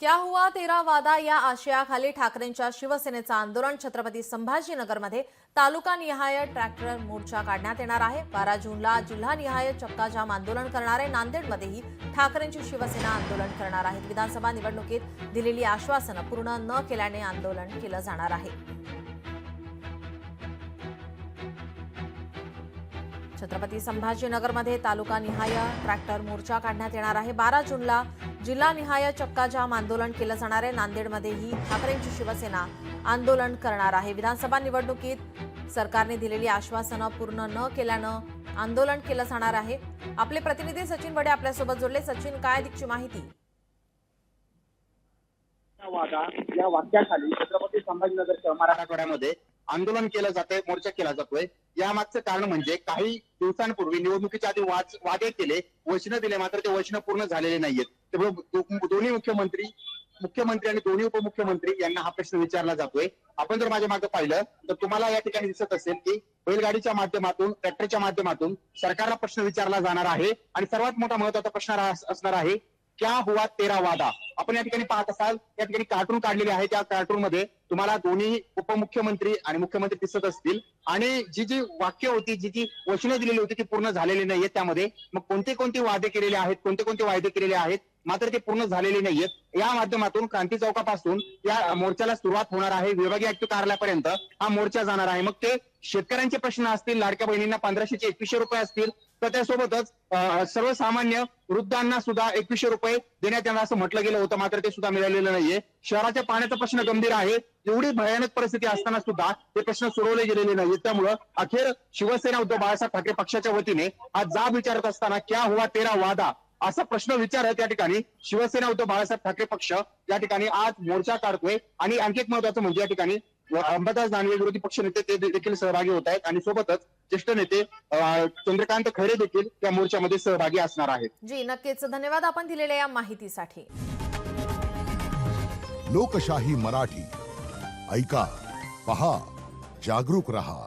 क्या हुआ तेरा वादा या आशयाखाली ठाकरेंच्या शिवसेनेचं आंदोलन छत्रपती संभाजीनगरमध्ये तालुकानिहाय ट्रॅक्टर मोर्चा काढण्यात येणार आहे। 12 जूनला जिल्हानिहाय चक्काजाम आंदोलन करणार आहे। नांदेडमध्येही ठाकरेंची शिवसेना आंदोलन करणार आहे। विधानसभा निवडणुकीत दिलेली आश्वासनं पूर्ण न केल्याने आंदोलन केलं जाणार आहे। छत्रपती संभाजीनगरमध्ये तालुकानिहाय ट्रॅक्टर मोर्चा काढण्यात येणार आहे। 12 जूनला जिल्हानिहाय चक्काजाम आंदोलन केलं जाणार आहे। नांदेडमध्येही ठाकरेंची शिवसेना आंदोलन करणार आहे। विधानसभा निवडणुकीत सरकारने दिलेली आश्वासनं पूर्ण न केल्यानं आंदोलन केलं जाणार आहे। आपले प्रतिनिधी सचिन बडे आपल्यासोबत जोडले। सचिन, काय अधिकची माहिती? वादा या वाक्याखाली छत्रपती संभाजीनगरच्या मराठवाड्यामध्ये आंदोलन केलं जाते, मोर्चा केला जातोय। यामागचं कारण म्हणजे काही दिवसांपूर्वी निवडणुकीच्या आधी वादे केले, वचनं दिले, मात्र ते वचनं पूर्ण झालेले नाहीयेत। त्यामुळे दोन्ही मुख्यमंत्री आणि दोन्ही उपमुख्यमंत्री यांना हा प्रश्न विचारला जातोय। आपण जर माझ्या मागे पाहिलं तर तुम्हाला या ठिकाणी दिसत असेल की बैलगाडीच्या माध्यमातून, ट्रॅक्टरच्या माध्यमातून सरकारला प्रश्न विचारला जाणार आहे आणि सर्वात मोठा महत्त्वाचा प्रश्न असणार आहे, क्या हुआ तेरा वादा। आपण या ठिकाणी पाहत असाल, या ठिकाणी कार्टून काढलेले आहे। त्या कार्टून मध्ये तुम्हाला दोन्ही उपमुख्यमंत्री आणि मुख्यमंत्री दिसत असतील आणि जी वाक्य होती, जी वचनं दिलेली होती ती पूर्ण झालेली नाहीये। त्यामध्ये मग कोणते वादे केलेले आहेत, कोणते वायदे केलेले आहेत, मात्र ते पूर्ण झालेले नाहीयेत। या माध्यमातून क्रांती चौकापासून या मोर्चाला सुरुवात होणार आहे। विभागीय आयुक्त कार्यालयापर्यंत हा मोर्चा जाणार आहे। मग ते शेतकऱ्यांचे प्रश्न असतील, लाडक्या बहिणींना 1500 चे 2100 रुपये असतील, तर त्यासोबतच सर्वसामान्य वृद्धांना सुद्धा 2100 रुपये देण्यात येणार असं म्हटलं गेलं होतं, मात्र ते सुद्धा मिळालेलं नाहीये। शहराच्या पाण्याचा प्रश्न गंभीर आहे। एवढी भयानक परिस्थिती असताना सुद्धा ते प्रश्न सोडवले गेलेले नाहीत। त्यामुळं अखेर शिवसेना उद्धव बाळासाहेब ठाकरे पक्षाच्या वतीने आज जाब विचारत असताना क्या हुआ तेरा वादा असा प्रश्न विचारत या ठिकाणी शिवसेना उद्धव बाळासाहेब ठाकरे पक्ष या ठिकाणी आज मोर्चा काढतोय। आणि आणखी एक महत्वाचं म्हणजे या ठिकाणी अंबादास दानवे विरोधी पक्षनेते ते देखील सहभागी होत आहेत आणि सोबतच ज्येष्ठ नेते चंद्रकांत खैरे देखील त्या मोर्चामध्ये सहभागी असणार आहेत। जी नक्कीच, धन्यवाद आपण दिलेल्या या माहितीसाठी। लोकशाही मराठी ऐका, पहा, जागरूक रहा।